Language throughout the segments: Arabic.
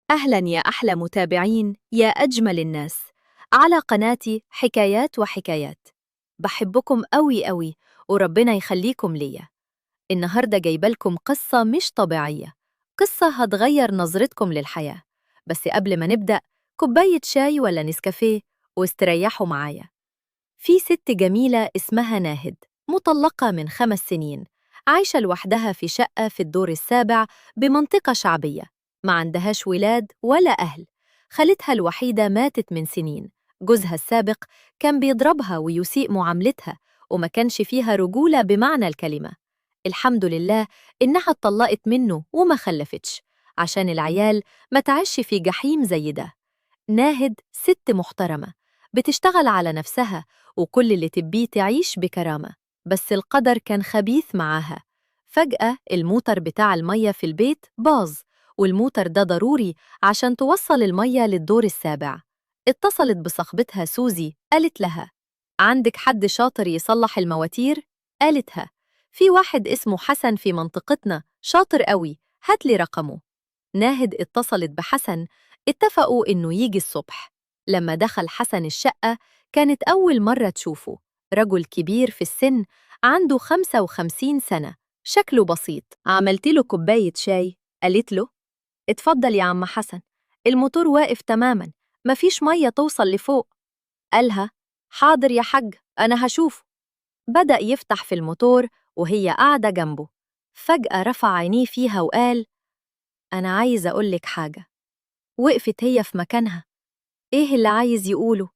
أهلاً يا أحلى متابعين يا أجمل الناس على قناتي حكايات وحكايات. بحبكم أوي وربنا يخليكم ليا. النهاردة جايبالكم قصة مش طبيعية، قصة هتغير نظرتكم للحياة. بس قبل ما نبدأ، كوباية شاي ولا نسكافيه واستريحوا معايا. في ست جميلة اسمها ناهد، مطلقة من 5 سنين، عايشة لوحدها في شقة في الدور السابع بمنطقة شعبية. ما عندهاش ولاد ولا أهل، خالتها الوحيدة ماتت من سنين. جوزها السابق كان بيضربها ويسيء معاملتها، وما كانش فيها رجولة بمعنى الكلمة. الحمد لله إنها اتطلقت منه وما خلفتش، عشان العيال ما تعيش في جحيم زي ده. ناهد ست محترمة، بتشتغل على نفسها وكل اللي تبيه تعيش بكرامة. بس القدر كان خبيث معاها. فجأة الموتر بتاع المية في البيت باظ، والموتر ده ضروري عشان توصل المية للدور السابع. اتصلت بصاحبتها سوزي، قالت لها: عندك حد شاطر يصلح المواتير؟ قالتها: في واحد اسمه حسن في منطقتنا شاطر قوي، هاتلي رقمه. ناهد اتصلت بحسن، اتفقوا إنه يجي الصبح. لما دخل حسن الشقة، كانت أول مرة تشوفه. رجل كبير في السن، عنده 55 سنة، شكله بسيط. عملت له كوباية شاي، قالت له: اتفضل يا عم حسن، الموتور واقف تماما، مفيش مية توصل لفوق. قالها: حاضر يا حاج، أنا هشوفه. بدأ يفتح في الموتور وهي قاعدة جنبه. فجأة رفع عينيه فيها وقال: أنا عايز أقولك حاجة. وقفت هي في مكانها. إيه اللي عايز يقوله؟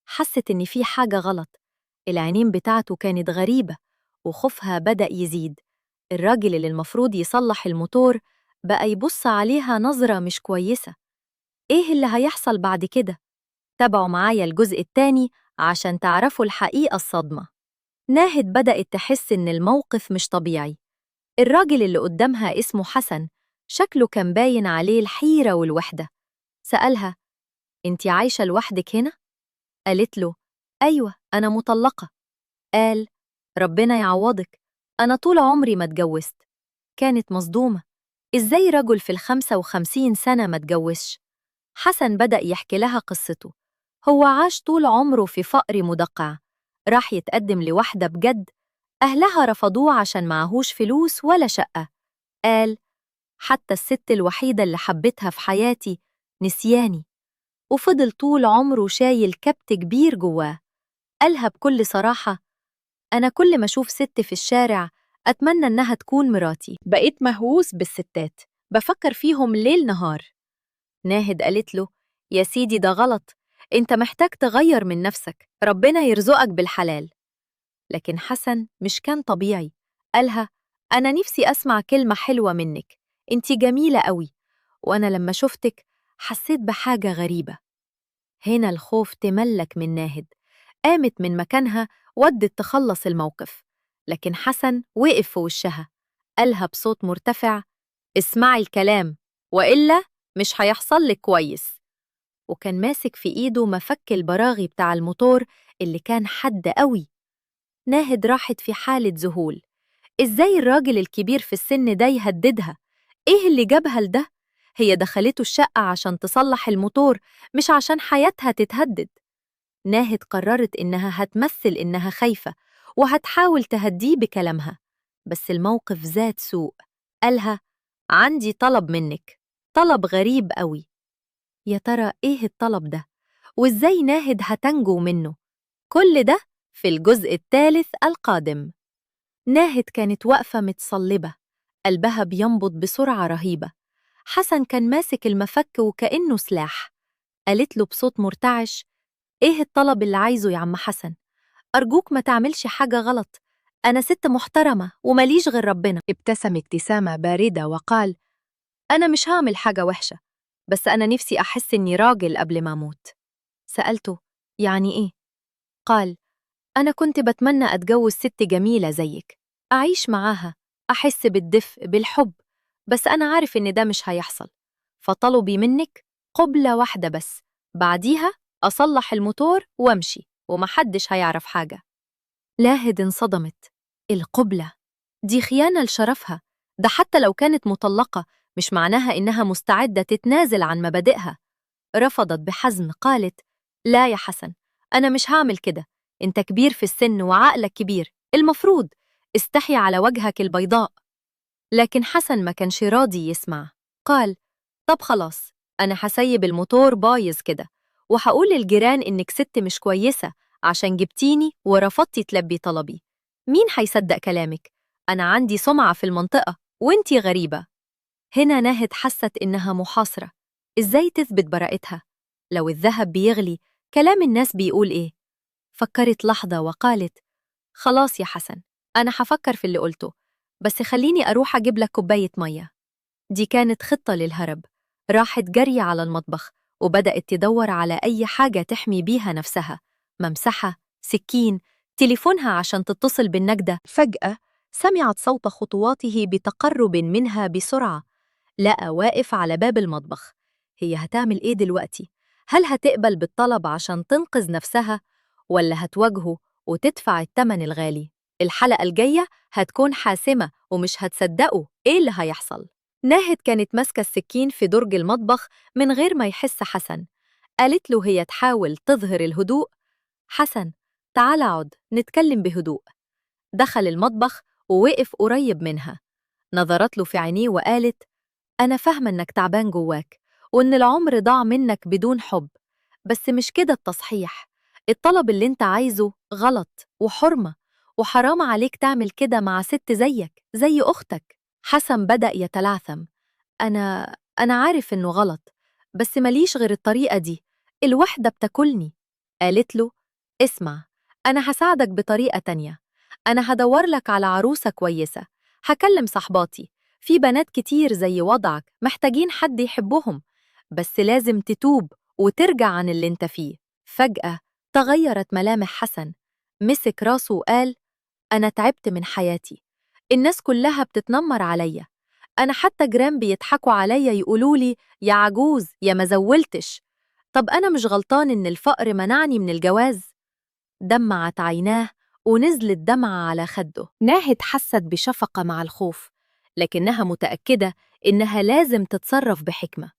حست إن في حاجة غلط. العينين بتاعته كانت غريبة، وخوفها بدأ يزيد. الراجل اللي المفروض يصلح الموتور بقى يبص عليها نظرة مش كويسة. إيه اللي هيحصل بعد كده؟ تابعوا معايا الجزء التاني عشان تعرفوا الحقيقة الصدمة. ناهد بدأت تحس إن الموقف مش طبيعي. الراجل اللي قدامها اسمه حسن، شكله كان باين عليه الحيرة والوحدة. سألها: انتي عايشة لوحدك هنا؟ قالت له: أيوة، أنا مطلقة. قال: ربنا يعوضك، أنا طول عمري ما اتجوزت. كانت مصدومة، إزاي رجل في 55 سنة ما اتجوزش؟ حسن بدأ يحكي لها قصته. هو عاش طول عمره في فقر مدقع، راح يتقدم لواحدة بجد، أهلها رفضوه عشان معهوش فلوس ولا شقة. قال: حتى الست الوحيدة اللي حبيتها في حياتي نسياني. وفضل طول عمره شايل كبت كبير جواه. قالها بكل صراحة: أنا كل ما أشوف ست في الشارع أتمنى إنها تكون مراتي. بقيت مهووس بالستات، بفكر فيهم ليل نهار. ناهد قالت له: يا سيدي ده غلط، أنت محتاج تغير من نفسك، ربنا يرزقك بالحلال. لكن حسن مش كان طبيعي. قالها: أنا نفسي أسمع كلمة حلوة منك، أنت جميلة قوي، وأنا لما شفتك حسيت بحاجة غريبة. هنا الخوف تملك من ناهد، قامت من مكانها ودت تخلص الموقف. لكن حسن وقف في وشها، قالها بصوت مرتفع: اسمعي الكلام، وإلا مش هيحصل لك كويس. وكان ماسك في إيده مفك البراغي بتاع الموتور اللي كان حد قوي. ناهد راحت في حالة ذهول. إزاي الراجل الكبير في السن ده يهددها؟ إيه اللي جابها لده؟ هي دخلته الشقة عشان تصلح الموتور، مش عشان حياتها تتهدد. ناهد قررت إنها هتمثل إنها خايفة وهتحاول تهديه بكلامها. بس الموقف زاد سوء. قالها: عندي طلب منك، طلب غريب قوي. يا ترى إيه الطلب ده؟ وإزاي ناهد هتنجو منه؟ كل ده في الجزء الثالث القادم. ناهد كانت واقفة متصلبة، قلبها بينبض بسرعة رهيبة. حسن كان ماسك المفك وكأنه سلاح. قالت له بصوت مرتعش: إيه الطلب اللي عايزه يا عم حسن؟ أرجوك ما تعملش حاجة غلط، أنا ست محترمة ومليش غير ربنا. ابتسم ابتسامة باردة وقال: أنا مش هعمل حاجة وحشة، بس أنا نفسي أحس إني راجل قبل ما أموت. سألته: يعني إيه؟ قال: أنا كنت بتمنى أتجوز ست جميلة زيك، أعيش معاها، أحس بالدفء بالحب، بس أنا عارف إن ده مش هيحصل. فطلبي منك قبلة واحدة بس، بعديها أصلح الموتور وأمشي ومحدش هيعرف حاجة. لاهد انصدمت. القبلة دي خيانة لشرفها، ده حتى لو كانت مطلقة مش معناها إنها مستعدة تتنازل عن مبادئها. رفضت بحزم، قالت: لا يا حسن، أنا مش هعمل كده. أنت كبير في السن وعقلك كبير، المفروض استحي على وجهك البيضاء. لكن حسن ما كانش راضي يسمع. قال: طب خلاص، أنا هسيب الموتور بايظ كده، وهقول للجيران إنك ست مش كويسة عشان جبتيني ورفضتي تلبي طلبي. مين هيصدق كلامك؟ أنا عندي سمعة في المنطقة وإنتي غريبة. هنا ناهد حست إنها محاصرة. إزاي تثبت براءتها؟ لو الذهب بيغلي، كلام الناس بيقول إيه؟ فكرت لحظة وقالت: خلاص يا حسن، أنا هفكر في اللي قلته، بس خليني أروح أجيب لك كوباية مية. دي كانت خطة للهرب. راحت جري على المطبخ وبدأت تدور على أي حاجة تحمي بيها نفسها، ممسحة، سكين، تليفونها عشان تتصل بالنجدة. فجأة سمعت صوت خطواته بتقرب منها بسرعة. لقى واقف على باب المطبخ. هي هتعمل إيه دلوقتي؟ هل هتقبل بالطلب عشان تنقذ نفسها، ولا هتواجهه وتدفع الثمن الغالي؟ الحلقة الجاية هتكون حاسمة ومش هتصدقوا إيه اللي هيحصل. ناهد كانت ماسكة السكين في درج المطبخ من غير ما يحس حسن. قالت له هي تحاول تظهر الهدوء: حسن، تعال اقعد نتكلم بهدوء. دخل المطبخ ووقف قريب منها. نظرت له في عينيه وقالت: أنا فاهمة إنك تعبان جواك، وإن العمر ضاع منك بدون حب، بس مش كده التصحيح. الطلب اللي انت عايزه غلط وحرمة، وحرام عليك تعمل كده مع ست زيك زي أختك. حسن بدأ يتلعثم. أنا عارف إنه غلط، بس ماليش غير الطريقة دي، الوحدة بتاكلني. قالت له: اسمع، أنا هساعدك بطريقة تانية. أنا هدور لك على عروسة كويسة، هكلم صحباتي، في بنات كتير زي وضعك محتاجين حد يحبهم، بس لازم تتوب وترجع عن اللي انت فيه. فجأة تغيرت ملامح حسن، مسك راسه وقال: أنا تعبت من حياتي، الناس كلها بتتنمر عليا، أنا حتى جيران بيضحكوا عليا يقولولي يا عجوز يا ما زولتش. طب أنا مش غلطان إن الفقر منعني من الجواز؟ دمعت عيناه ونزلت دمعة على خده. ناهد حست بشفقة مع الخوف، لكنها متأكدة إنها لازم تتصرف بحكمة.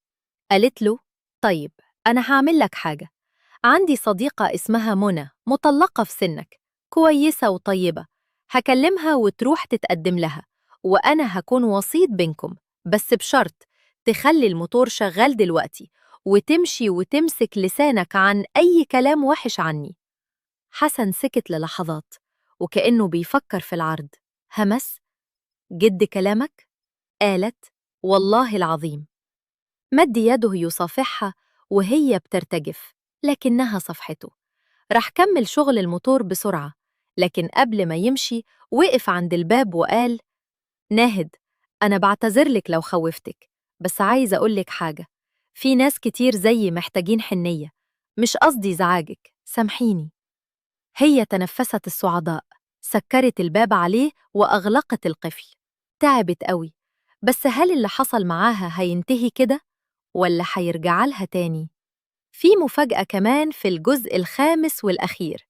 قالت له: طيب، أنا هعمل لك حاجة. عندي صديقة اسمها منى، مطلقة في سنك، كويسة وطيبة، هكلمها وتروح تتقدم لها، وأنا هكون وسيط بينكم، بس بشرط تخلي الموتور شغال دلوقتي، وتمشي وتمسك لسانك عن أي كلام وحش عني. حسن سكت للحظات وكأنه بيفكر في العرض. همس: جد كلامك؟ قالت: والله العظيم. مد يده يصافحها وهي بترتجف، لكنها صفحته. راح كمل شغل الموتور بسرعة، لكن قبل ما يمشي وقف عند الباب وقال: ناهد، أنا بعتذرلك لو خوفتك، بس عايز أقولك حاجة. في ناس كتير زيي محتاجين حنية، مش قصدي زعاجك، سامحيني. هي تنفست الصعداء، سكرت الباب عليه وأغلقت القفل. تعبت قوي، بس هل اللي حصل معاها هينتهي كده، ولا هيرجع لها تاني؟ في مفاجأة كمان في الجزء الخامس والأخير.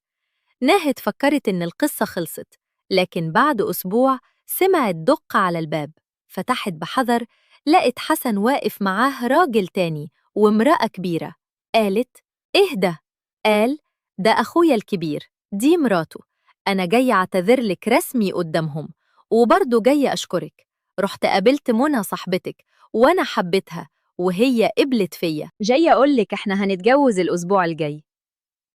ناهد فكرت إن القصة خلصت، لكن بعد أسبوع سمعت دق على الباب. فتحت بحذر، لقت حسن واقف معاه راجل تاني وامرأة كبيرة. قالت: إهدى. قال: ده أخويا الكبير، دي مراته، أنا جاي أعتذر لك رسمي قدامهم، وبرضه جاي أشكرك. رحت قابلت منى صاحبتك وأنا حبيتها، وهي قبلت فيا، جاي أقولك إحنا هنتجوز الأسبوع الجاي.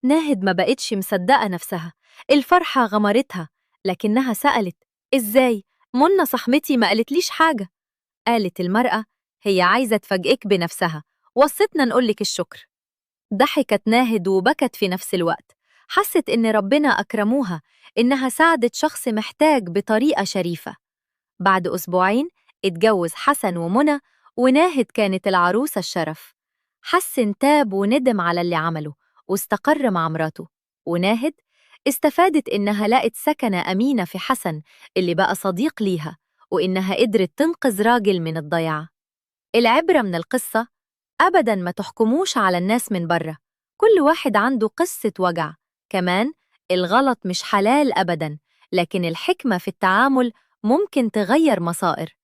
ناهد ما بقتش مصدقة نفسها، الفرحة غمرتها، لكنها سألت: إزاي؟ منى صاحبتي ما قالتليش حاجة. قالت المرأة: هي عايزة تفاجئك بنفسها، وصتنا نقولك الشكر. ضحكت ناهد وبكت في نفس الوقت، حست إن ربنا أكرموها، إنها ساعدت شخص محتاج بطريقة شريفة. بعد أسبوعين اتجوز حسن ومنى، وناهد كانت العروسة الشرف. حسن تاب وندم على اللي عمله واستقر مع مراته، وناهد استفادت إنها لقت سكنة أمينة في حسن اللي بقى صديق ليها، وإنها قدرت تنقذ راجل من الضياع. العبرة من القصة: أبداً ما تحكموش على الناس من بره، كل واحد عنده قصة وجع. كمان الغلط مش حلال أبداً، لكن الحكمة في التعامل ممكن تغير مصائر.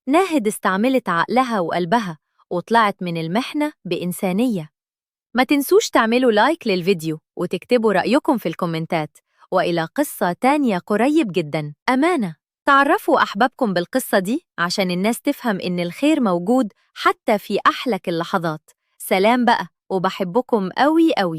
ناهد استعملت عقلها وقلبها وطلعت من المحنة بإنسانية. ما تنسوش تعملوا لايك للفيديو وتكتبوا رأيكم في الكومنتات، وإلى قصة تانية قريب جداً. أمانة، تعرفوا أحبابكم بالقصة دي عشان الناس تفهم إن الخير موجود حتى في أحلك اللحظات. سلام بقى، وبحبكم أوي أوي.